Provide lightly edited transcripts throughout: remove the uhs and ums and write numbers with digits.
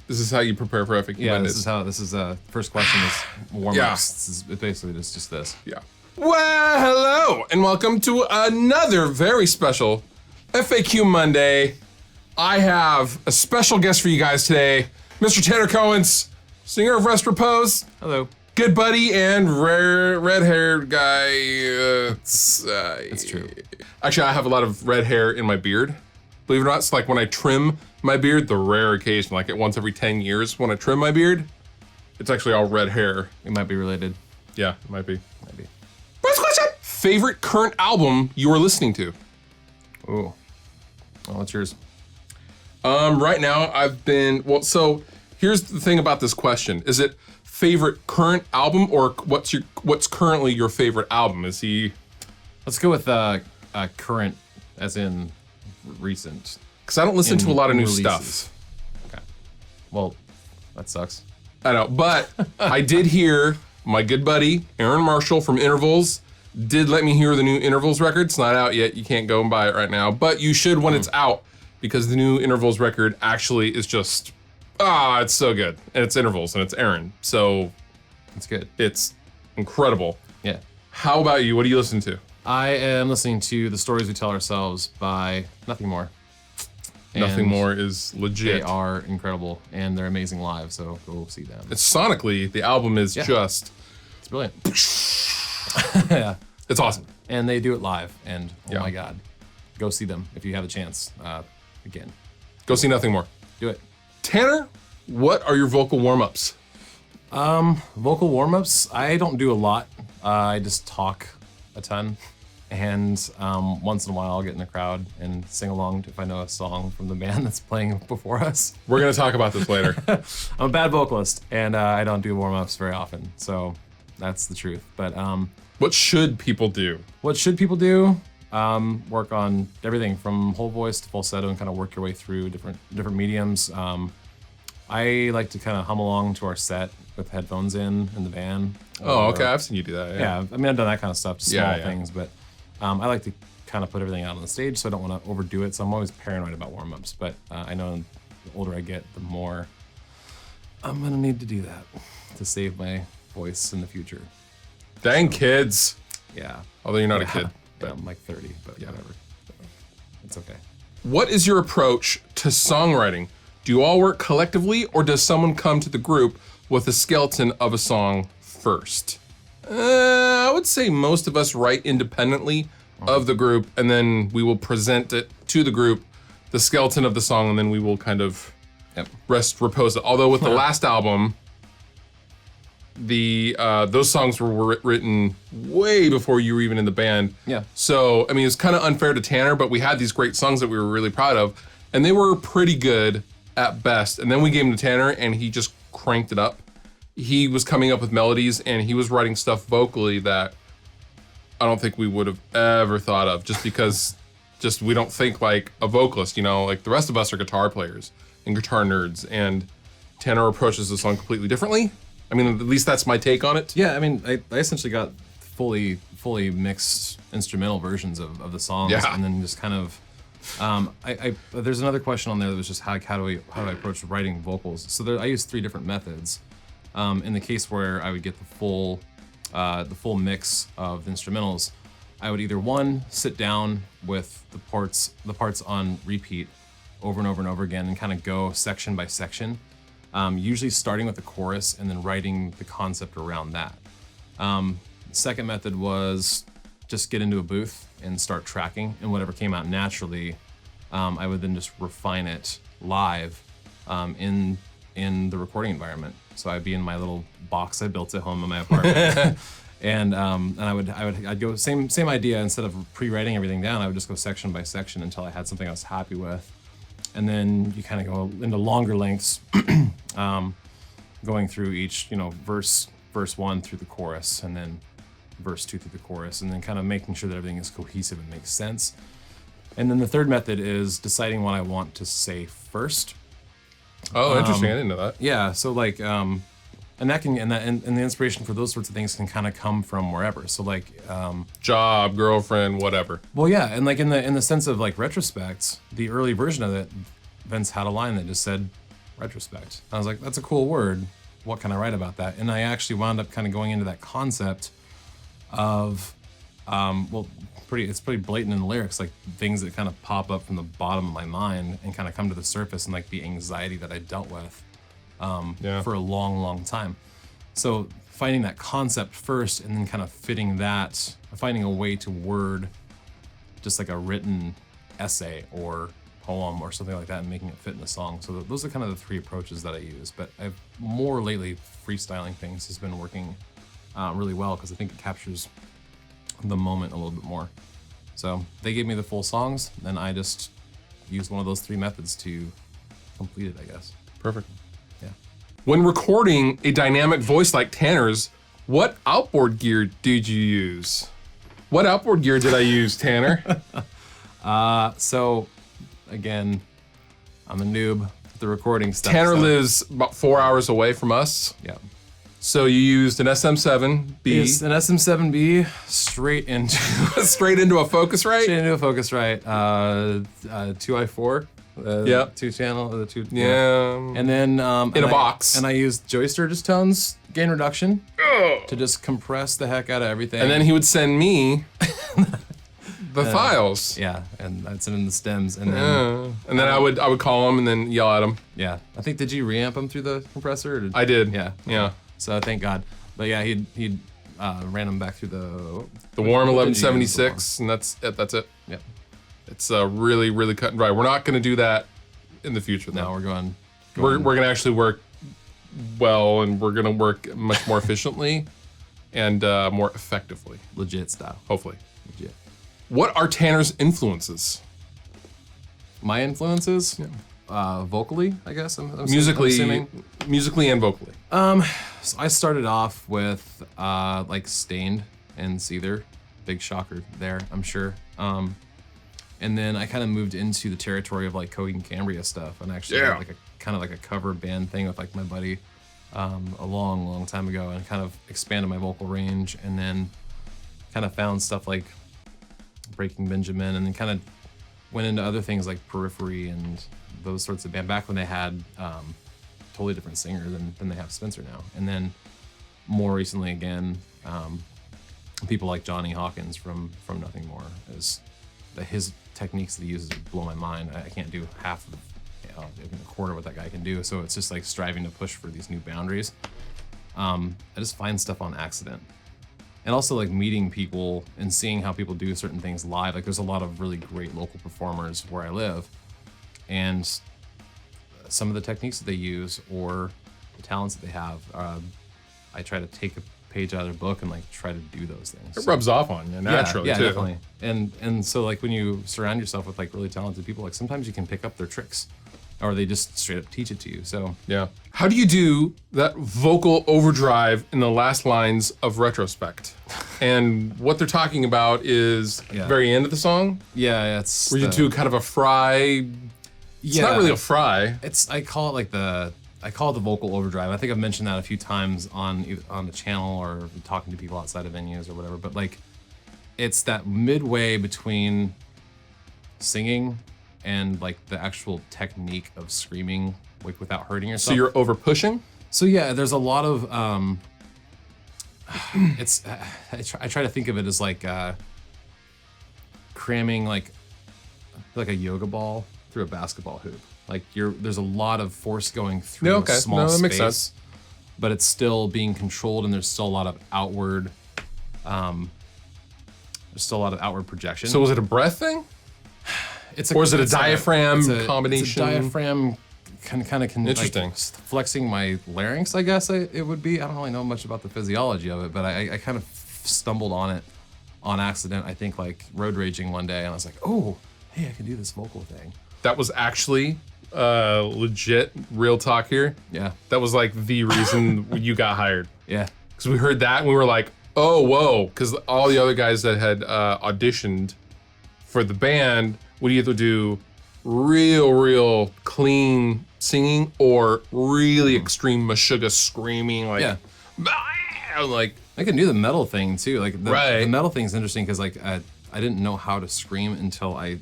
This is how you prepare for Epic Yeah, Mondays. this is first question is warm-ups. Yeah. It's basically just this. Yeah. Well, hello, and welcome to another very special FAQ Monday. I have a special guest for you guys today, Mr. Tanner Cohens, singer of Rest Repose, Hello. good buddy, and rare red-haired guy. It's true. Actually, I have a lot of red hair in my beard. Believe it or not, it's like when I trim my beard, the rare occasion, like once every 10 years when I trim my beard, it's actually all red hair. It might be related. Yeah, it might be. Maybe. First question. Favorite current album you are listening to? Ooh. Oh, what's yours? Right now so here's the thing about this question. Is it favorite current album or what's currently your favorite album? Is he... Let's go with current, as in recent. Because I don't listen to a lot of new releases. stuff. Okay. Well, that sucks. I know, but I did hear my good buddy, Aaron Marshall from Intervals, did let me hear the new Intervals record. It's not out yet. You can't go and buy it right now, but you should when it's out because the new Intervals record actually is just, it's so good. And it's Intervals and it's Aaron. So That's good. it's incredible. Yeah. How about you? What do you listen to? I am listening to The Stories We Tell Ourselves by Nothing More. Nothing And More is legit. They are incredible, and they're amazing live, so go see them. It's sonically, the album is just, It's brilliant. Yeah. it's awesome. And they do it live, and oh Yeah. my God. Go see them if you have a chance. Again, Go see Nothing More. do it. Tanner, what are your vocal warm-ups? Vocal warm-ups, I don't do a lot. I just talk a ton. And once in a while I'll get in the crowd and sing along if I know a song from the band that's playing before us. We're going to talk about this later. I'm a bad vocalist, and I don't do warm-ups very often. So that's the truth. But What should people do? what should people do? Work on everything from whole voice to falsetto and kind of work your way through different mediums. I like to kind of hum along to our set with headphones in the van. Oh, okay. I've seen you do that. Yeah, I mean, I've done that kind of stuff, just small Yeah, yeah. things, but I like to kind of put everything out on the stage, so I don't want to overdo it. So I'm always paranoid about warm-ups, but I know the older I get, the more I'm gonna need to do that to save my voice in the future. Dang kids. Yeah. Although you're not a kid. Yeah, I'm like 30, but whatever. It's okay. What is your approach to songwriting? Do you all work collectively or does someone come to the group with a skeleton of a song first? I would say most of us write independently of the group and then we will present it to the group, the skeleton of the song, and then we will kind of repose it. Although with the last album, those songs were written way before you were even in the band. Yeah. So, I mean, it's kind of unfair to Tanner, but we had these great songs that we were really proud of, and they were pretty good at best. And then we gave them to Tanner, and he just cranked it up. He was coming up with melodies, and he was writing stuff vocally that I don't think we would have ever thought of, just because we don't think like a vocalist, you know? Like the rest of us are guitar players and guitar nerds, and Tanner approaches the song completely differently. I mean, at least that's my take on it. Yeah, I mean, I essentially got fully mixed instrumental versions of the songs, Yeah. and then just kind of. There's another question on there that was just how do I approach writing vocals? So I use 3 different methods. In the case where I would get the full mix of the instrumentals, I would either sit down with the parts on repeat over and over and over again and kind of go section by section. Usually starting with the chorus and then writing the concept around that. Second method was just get into a booth and start tracking, and whatever came out naturally, I would then just refine it live in the recording environment. So I'd be in my little box I built at home in my apartment, and I'd go same idea. Instead of pre-writing everything down, I would just go section by section until I had something I was happy with. And then you kind of go into longer lengths, going through each, verse 1 through the chorus, and then verse 2 through the chorus, and then kind of making sure that everything is cohesive and makes sense. And then the third method is deciding what I want to say first. Oh, interesting. I didn't know that. Yeah, so like, and the inspiration for those sorts of things can kind of come from wherever. So like, Job, girlfriend, whatever. well, yeah, and like in the sense of like retrospect, the early version of it, Vince had a line that just said retrospect. I was like, that's a cool word. What can I write about that? And I actually wound up kind of going into that concept of, it's pretty blatant in the lyrics, like things that kind of pop up from the bottom of my mind and kind of come to the surface, and like the anxiety that I dealt with for a long, long time. So finding that concept first and then kind of finding a way to word just like a written essay or poem or something like that and making it fit in the song. So those are kind of the three approaches that I use. But I've more lately, freestyling things has been working really well because I think it captures the moment a little bit more. So they gave me the full songs, then I just used one of those three methods to complete it, I guess. Perfect. Yeah. When recording a dynamic voice like Tanner's, what outboard gear did you use? What outboard gear did I use, Tanner? So again, I'm a noob at the recording stuff. Tanner so, lives about 4 hours away from us. Yeah. So you used an SM7B. It's an SM7B straight into Straight into a Focusrite? straight into a Focusrite, 2i4. Yep. 2-channel, the two. Yeah. And then In a box. And I used Joey Sturgis Tones gain reduction to just compress the heck out of everything. And then he would send me the files. yeah, and that's in the stems. And then And then I would call him and then yell at him. yeah, I think did you reamp them through the compressor? Or did, I did. Yeah. Yeah. So thank God. But yeah, he'd ran them back through the Warm what did you use? 1176, and that's it. That's it. Yeah. It's really, really cut and dry. We're not going to do that in the future, though. Now we're going. We're going to actually work well, and we're going to work much more efficiently and more effectively, legit style. hopefully. Legit. What are Tanner's influences? My influences, vocally, I guess. I'm Musically, assuming. musically and vocally. So I started off with like Stained and Seether, big shocker there, I'm sure. And then I kind of moved into the territory of like Coheed Cambria stuff, and actually had like a kind of like a cover band thing with like my buddy a long, long time ago, and kind of expanded my vocal range, and then kind of found stuff like Breaking Benjamin, and then kind of went into other things like Periphery and those sorts of band back when they had totally different singer than they have Spencer now. And then more recently again, people like Johnny Hawkins from Nothing More, his techniques that he uses blow my mind. I can't do half of even a quarter of what that guy can do. So it's just like striving to push for these new boundaries. I just find stuff on accident. And also like meeting people and seeing how people do certain things live. Like there's a lot of really great local performers where I live, and some of the techniques that they use or the talents that they have, I try to take a page out of their book and like try to do those things. It rubs off on you naturally, yeah, too. definitely. And so like when you surround yourself with like really talented people, like sometimes you can pick up their tricks, or they just straight up teach it to you. So Yeah. How do you do that vocal overdrive in the last lines of Retrospect? And what they're talking about is Yeah. very end of the song, yeah, it's where you do kind of a fry. It's not really a fry. I call it the vocal overdrive. I think I've mentioned that a few times on the channel or talking to people outside of venues or whatever. But like, it's that midway between singing and like the actual technique of screaming, like without hurting So yourself. you're over pushing? So yeah, there's a lot of it's I try to think of it as like cramming like a yoga ball through a basketball hoop. Like there's a lot of force going through Yeah, okay. a small No, that space, makes sense. but it's still being controlled, and there's still a lot of outward projection. So was it a breath thing? Or is it a diaphragm combination? It's a diaphragm kind of Interesting. like, flexing my larynx, I guess it would be. I don't really know much about the physiology of it, but I kind of stumbled on it on accident. I think like road raging one day, and I was like, oh, hey, I can do this vocal thing. That was actually legit, real talk here. Yeah, That was like the reason you got hired. yeah, Because we heard that and we were like, oh, whoa. Because all the other guys that had auditioned for the band would either do real clean singing or really extreme Meshuggah screaming, like, Yeah. like, I can do the metal thing too. Like the Right. metal thing's interesting because like I didn't know how to scream until I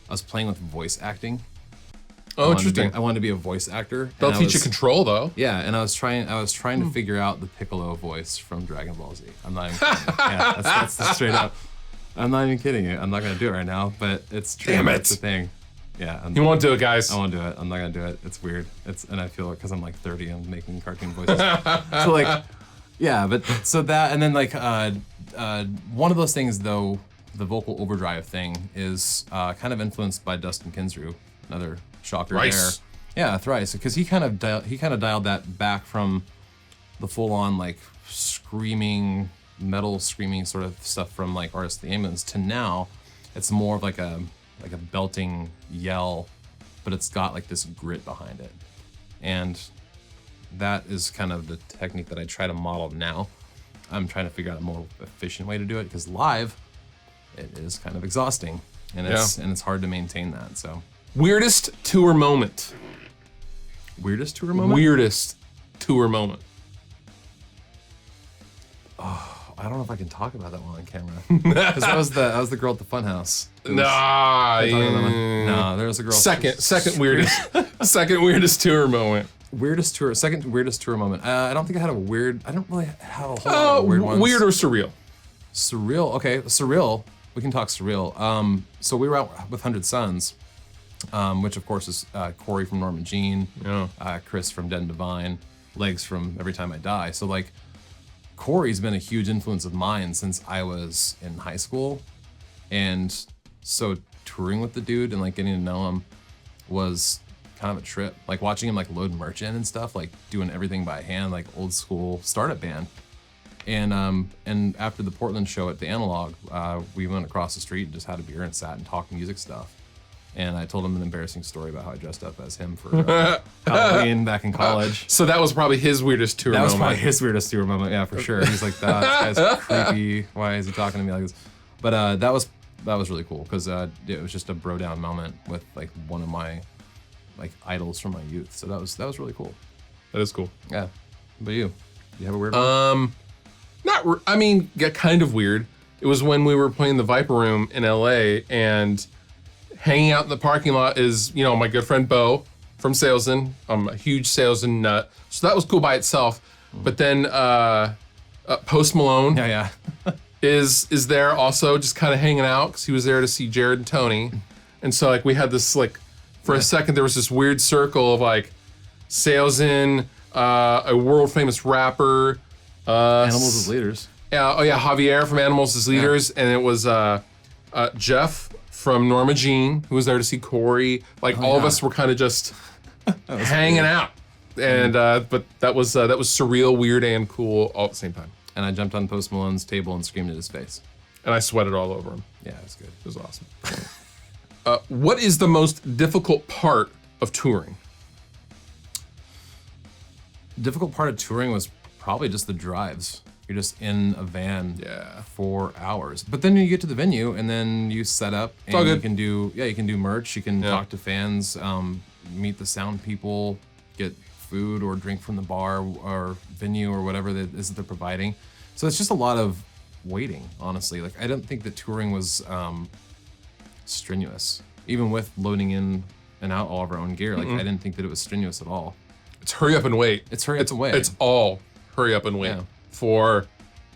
was playing with voice acting Oh, interesting. I wanted to be a voice actor. They'll and I teach you was- control though. Yeah, and I was trying to figure out the Piccolo voice from Dragon Ball Z. I'm not even kidding. Yeah, that's straight up. I'm not even kidding you. I'm not gonna do it right now, but it's true. Damn it. That's the thing. Yeah. You won't do it, guys. I won't do it. I'm not gonna do it. It's weird. And I feel it because I'm like 30 and making cartoon voices. So like, yeah, but so that and then like one of those things though, the vocal overdrive thing is kind of influenced by Dustin Kinsrew, another shocker Thrice. there. Yeah, Thrice, because he kind of dialed that back from the full-on like screaming metal screaming sort of stuff from like Artist of the Ambulance to now it's more of like a belting yell, but it's got like this grit behind it. And that is kind of the technique that I try to model now. I'm trying to figure out a more efficient way to do it because live it is kind of exhausting and it's hard to maintain that. So Weirdest tour moment. weirdest tour moment? Weirdest tour moment. I don't know if I can talk about that one on camera. Because that was the girl at the funhouse. Nah. No, there was a girl. Second weirdest tour moment. Second weirdest tour moment. I don't think I had a weird. I don't really have a whole lot of weird ones. Weird or surreal? Surreal. Okay, surreal. We can talk surreal. So we were out with 100 Suns, which of course is Corey from Norma Jean, Yeah. Chris from Dead and Divine, Legs from Every Time I Die. So like, Corey's been a huge influence of mine since I was in high school, and so touring with the dude and like getting to know him was kind of a trip. Like watching him like load merch in and stuff, like doing everything by hand, like old school startup band. And after the Portland show at the Analog, we went across the street and just had a beer and sat and talked music stuff. And I told him an embarrassing story about how I dressed up as him for Halloween back in college. So that was probably his weirdest tour That was moment. probably his weirdest tour moment, yeah, for sure. He's like, this guy's creepy. Why is he talking to me like this? But that was really cool because it was just a bro down moment with like one of my like idols from my youth. So that was really cool. That is cool. Yeah. But you have a weird one? Yeah, kind of weird. It was when we were playing the Viper Room in LA and hanging out in the parking lot is, my good friend Bo from Salesman. I'm a huge Salesman nut. So that was cool by itself. But then Post Malone Yeah. is there also just kind of hanging out because he was there to see Jared and Tony. And so like we had this like, for a second there was this weird circle of like Salesman, a world famous rapper, Animals as leaders. Javier from Animals as Leaders, and it was Jeff from Norma Jean, who was there to see Corey. Like all of us were kind of just hanging out, and but that was surreal, weird, and cool all at the same time. And I jumped on Post Malone's table and screamed at his face. And I sweated all over him. Yeah, it was good. It was awesome. What is the most difficult part of touring? Difficult part of touring was probably just the drives. You're just in a van for hours. But then you get to the venue and then you set up and all good. you can do merch, you can talk to fans, meet the sound people, get food or drink from the bar or venue or whatever that is that they're providing. So it's just a lot of waiting, honestly. Like I don't think that touring was strenuous. Even with loading in and out all of our own gear, like I didn't think that it was strenuous at all. It's hurry up and wait. It's hurry up and wait. It's all hurry up and wait for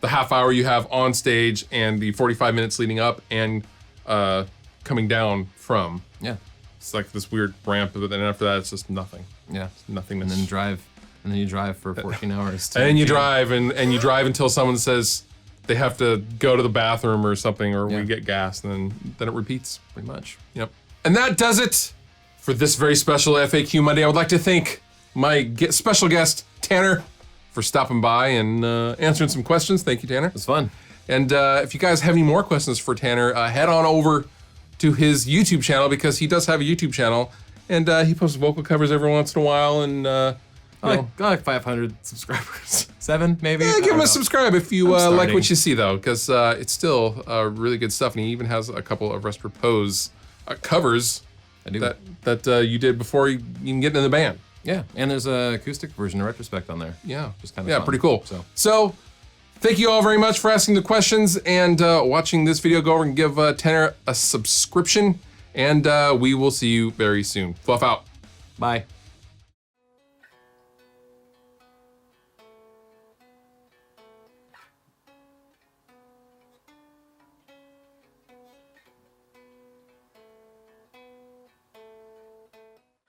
the half hour you have on stage and the 45 minutes leading up and coming down from. Yeah. It's like this weird ramp, but then after that, it's just nothing. Yeah. Nothingness. And then you drive for 14 hours. And then you drive and you drive until someone says they have to go to the bathroom or something, or we get gas, and then it repeats. Pretty much. Yep. And that does it for this very special FAQ Monday. I would like to thank my special guest, Tanner, for stopping by and answering some questions. Thank you, Tanner. It was fun. And if you guys have any more questions for Tanner, head on over to his YouTube channel because he does have a YouTube channel. And he posts vocal covers every once in a while. And Got like 500 subscribers. 7 maybe? give him a subscribe if you like starting. what you see, though, because it's still really good stuff. And he even has a couple of Rest Repose covers I do. that you did before you can get into the band. Yeah, and there's a acoustic version of Retrospect on there. Yeah, Just kind of fun. pretty cool. So Thank you all very much for asking the questions and watching this video. Go over and give Tanner a subscription, and we will see you very soon. Fluff out. Bye.